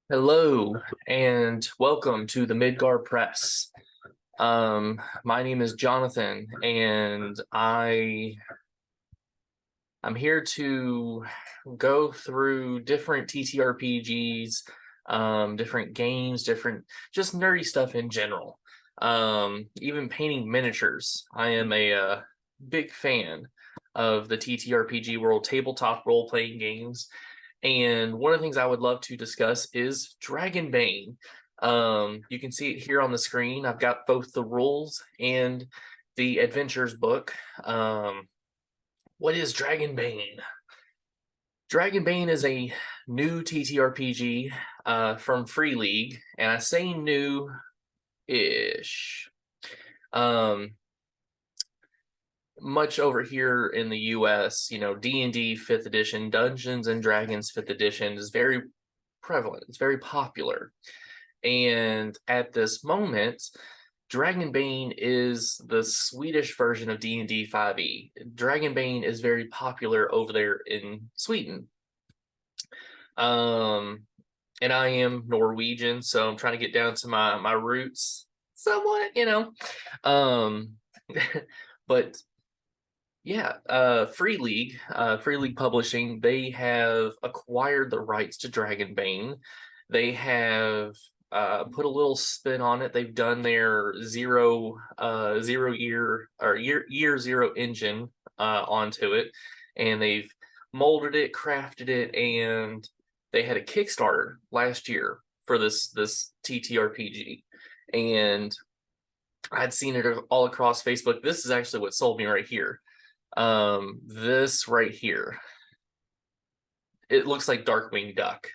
Hello and welcome to the Midgar Press. My name is Jonathan, and I'm here to go through different TTRPGs, different games, different just nerdy stuff in general. Even painting miniatures. I am a big fan of the TTRPG world, tabletop role-playing games. And one of the things I would love to discuss is Dragonbane. You can see it here on the screen. I've got both the rules and the adventures book. What is Dragonbane? Dragonbane is a new TTRPG from Free League, and I say new-ish. Um, Much over here in the US, D&D 5th edition, Dungeons and Dragons 5th edition is very prevalent. It's very popular. And at this moment, Dragonbane is the Swedish version of D&D 5e. Dragonbane is very popular over there in Sweden. And I am Norwegian, so I'm trying to get down to my roots somewhat. Um, but yeah, Free League, Free League Publishing, they have acquired the rights to Dragonbane. They have put a little spin on it. They've done their zero year or year zero engine onto it, and they've molded it, crafted it, and they had a Kickstarter last year for this TTRPG, and I'd seen it all across Facebook. This is actually what sold me right here. This right here, it looks like Darkwing Duck.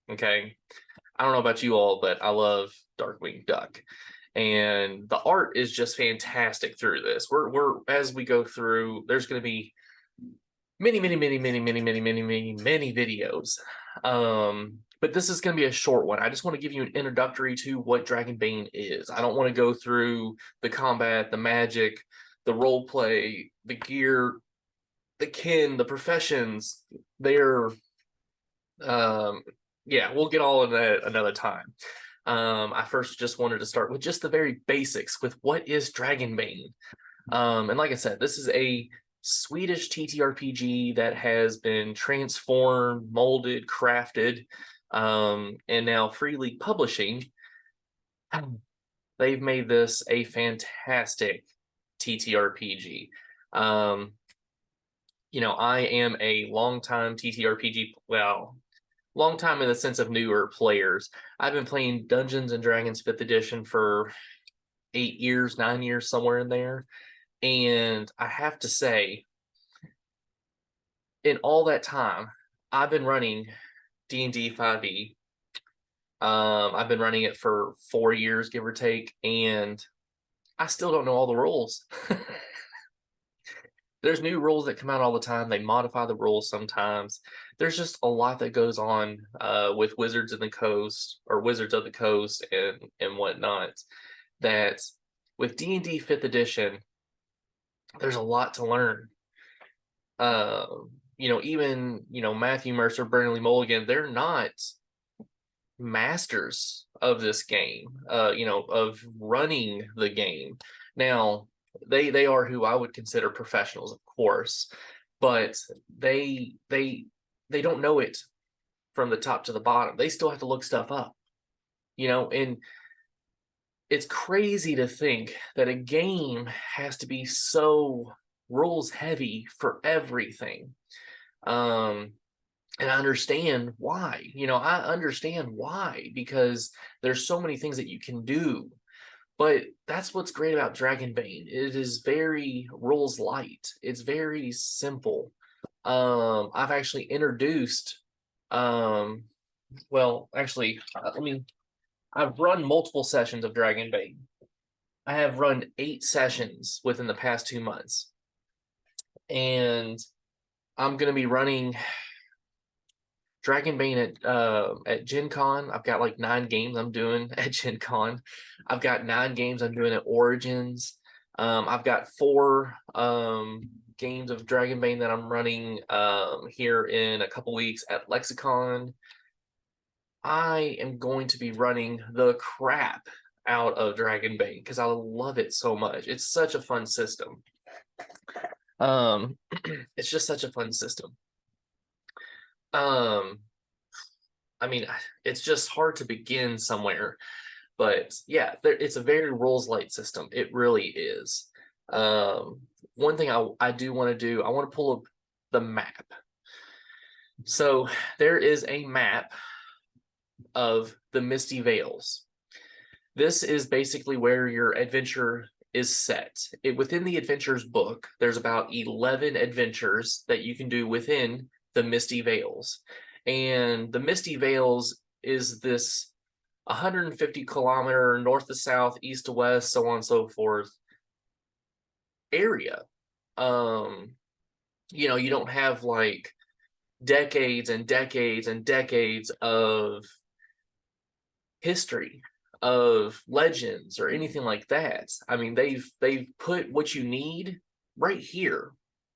Okay, I don't know about you all, but I love Darkwing Duck, and the art is just fantastic through this. We're as we go through, there's going to be many videos. But this is going to be a short one. I just want to give you an introductory to what Dragonbane is. I don't want to go through the combat, the magic, the role play, the gear, the kin, the professions. They're yeah, we'll get all of that another time. I first just wanted to start with just the very basics with what is Dragonbane. And like I said, this is a Swedish TTRPG that has been transformed, molded, crafted, and now Free League Publishing, they've made this a fantastic TTRPG. I am a longtime TTRPG, well, long time in the sense of newer players. I've been playing Dungeons and Dragons 5th edition for 8 years, 9 years, somewhere in there. And I have to say, in all that time, I've been running D&D 5e. I've been running it for 4 years, give or take, and I still don't know all the rules. There's new rules that come out all the time. They modify the rules sometimes. There's just a lot that goes on with Wizards of the Coast or Wizards of the Coast and whatnot. That with D&D 5th edition, there's a lot to learn. Even Matthew Mercer, Burnley Mulligan, they're not masters of this game. Of running the game. Now, they are who I would consider professionals, of course, but they don't know it from the top to the bottom. They still have to look stuff up, and it's crazy to think that a game has to be so rules heavy for everything. And I understand why. I understand why, because there's so many things that you can do. But that's what's great about Dragonbane. It is very rules light. It's very simple. I've actually introduced, well, actually, I've run multiple sessions of Dragonbane. I have run 8 sessions within the past 2 months. And I'm going to be running Dragonbane at Gen Con. I've got like 9 games I'm doing at Gen Con. I've got 9 games I'm doing at Origins. I've got 4 games of Dragonbane that I'm running here in a couple weeks at Lexicon. I am going to be running the crap out of Dragonbane because I love it so much. It's such a fun system. It's just such a fun system. Um, I mean, it's just hard to begin somewhere, but yeah, it's a very rules light system. It really is. One thing I do want to do, I want to pull up the map. So there is a map of the Misty Vales. This is basically where your adventure is set. Within the adventures book, there's about 11 adventures that you can do within the Misty Vales. And the Misty Vales is this 150-kilometer north to south, east to west, so on and so forth area. You don't have like decades and decades and decades of history, of legends, or anything like that. I mean, they've put what you need right here.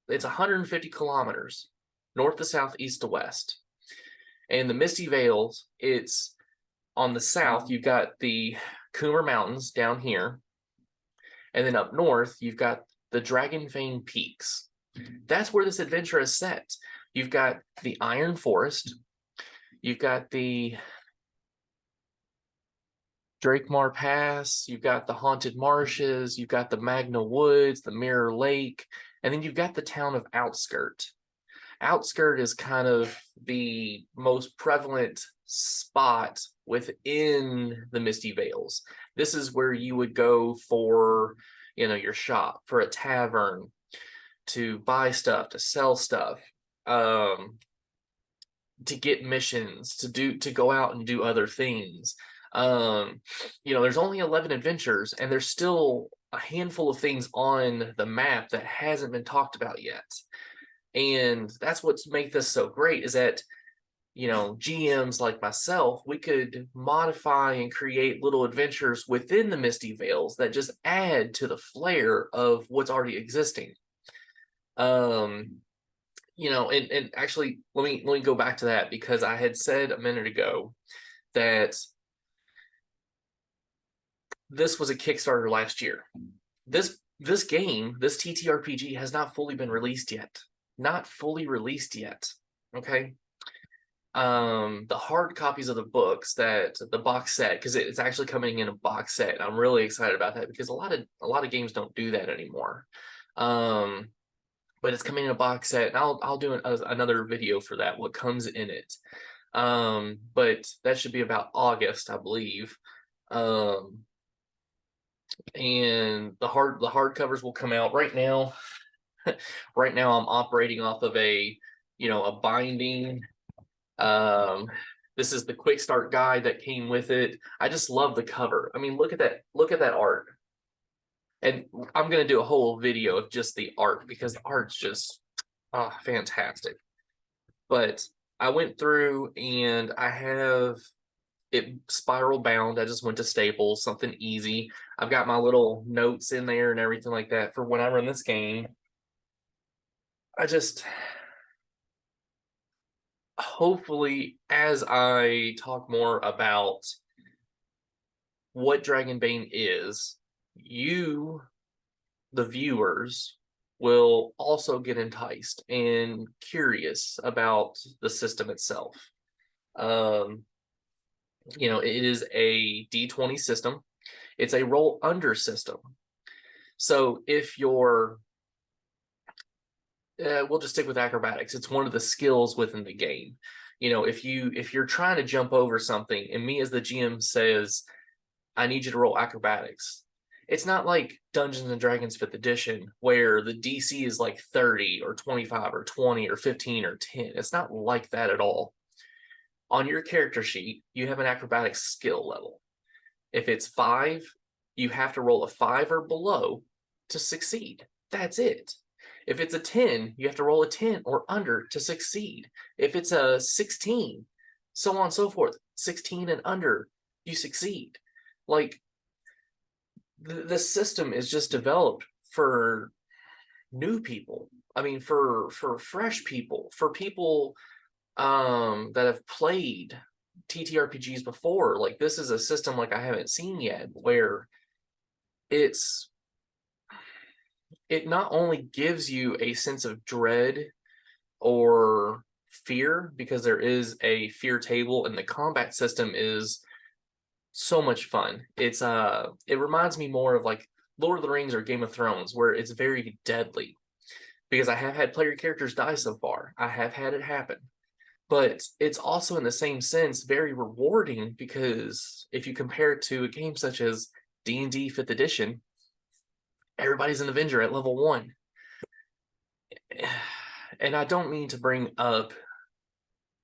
It's 150 kilometers north to south, east to west. And the Misty Vales, it's on the south, you've got the Coomer Mountains down here. And then up north, you've got the Dragonbane Peaks. That's where this adventure is set. You've got the Iron Forest. You've got the Drakemar Pass. You've got the Haunted Marshes. You've got the Magna Woods, the Mirror Lake. And then you've got the town of Outskirt. Outskirt is kind of the most prevalent spot within the Misty Vales. This is where you would go for, your shop, for a tavern, to buy stuff, to sell stuff, to get missions, to go out and do other things. There's only 11 adventures, and there's still a handful of things on the map that hasn't been talked about yet. And that's what makes this so great, is that GMs like myself, we could modify and create little adventures within the Misty Vales that just add to the flair of what's already existing. And actually, let me go back to that, because I had said a minute ago that this was a Kickstarter last year. This game, this TTRPG, has not fully been released yet. Not fully released yet. Okay. The hard copies of the books, that the box set, because it's actually coming in a box set. I'm really excited about that, because a lot of games don't do that anymore. But it's coming in a box set, and I'll do another video for that, what comes in it. But that should be about August, I believe. And the hardcovers will come out right now. Right now I'm operating off of a binding. This is the quick start guide that came with it. I just love the cover. I mean, look at that art. And I'm going to do a whole video of just the art, because the art's just fantastic. But I went through and I have it spiral bound. I just went to Staples, something easy. I've got my little notes in there and everything like that for when I run this game. Hopefully, as I talk more about what Dragonbane is, you, the viewers, will also get enticed and curious about the system itself. It is a D20 system. It's a roll under system. So if you're we'll just stick with acrobatics. It's one of the skills within the game. If you're trying to jump over something, and me as the GM says, I need you to roll acrobatics, it's not like Dungeons and Dragons 5th edition where the DC is like 30 or 25 or 20 or 15 or 10. It's not like that at all. On your character sheet, you have an acrobatics skill level. If it's 5, you have to roll a 5 or below to succeed. That's it. If it's a 10, you have to roll a 10 or under to succeed. If it's a 16, so on and so forth, 16 and under, you succeed. Like, the system is just developed for new people. I mean, for fresh people, for people that have played TTRPGs before. Like, this is a system like I haven't seen yet, where it not only gives you a sense of dread or fear, because there is a fear table, and the combat system is so much fun. It reminds me more of like Lord of the Rings or Game of Thrones, where it's very deadly, because I have had player characters die so far. I have had it happen. But it's also, in the same sense, very rewarding, because if you compare it to a game such as D&D 5th edition, everybody's an Avenger at level 1. And I don't mean to bring up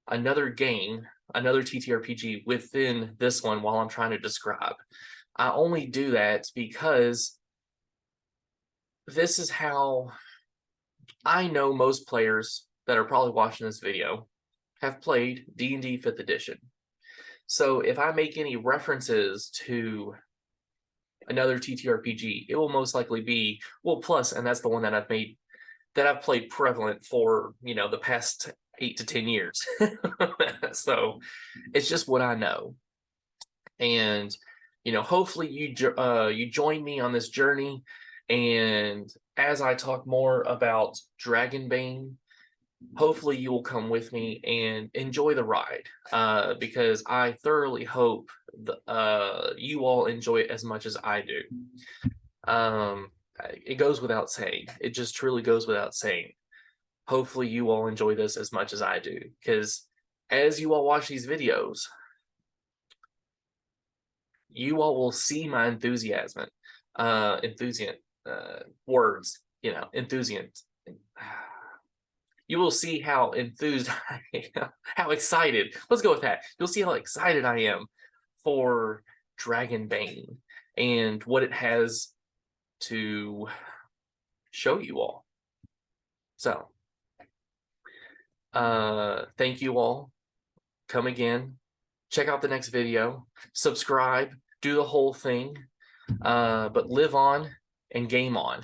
another game, another TTRPG within this one while I'm trying to describe. I only do that because this is how I know most players that are probably watching this video have played D&D 5th edition. So if I make any references to another TTRPG, it will most likely be, well, plus, and that's the one that I've played prevalent for, the past 8 to 10 years. So it's just what I know. And, hopefully you join me on this journey. And as I talk more about Dragonbane, hopefully you will come with me and enjoy the ride, because I thoroughly hope you all enjoy it as much as I do. It goes without saying. It just truly goes without saying. Hopefully you all enjoy this as much as I do, because as you all watch these videos, you all will see my enthusiasm, words, enthusiast. You will see how enthused I am, how excited. Let's go with that. You'll see how excited I am for Dragonbane and what it has to show you all. So, thank you all. Come again. Check out the next video. Subscribe. Do the whole thing. But live on and game on.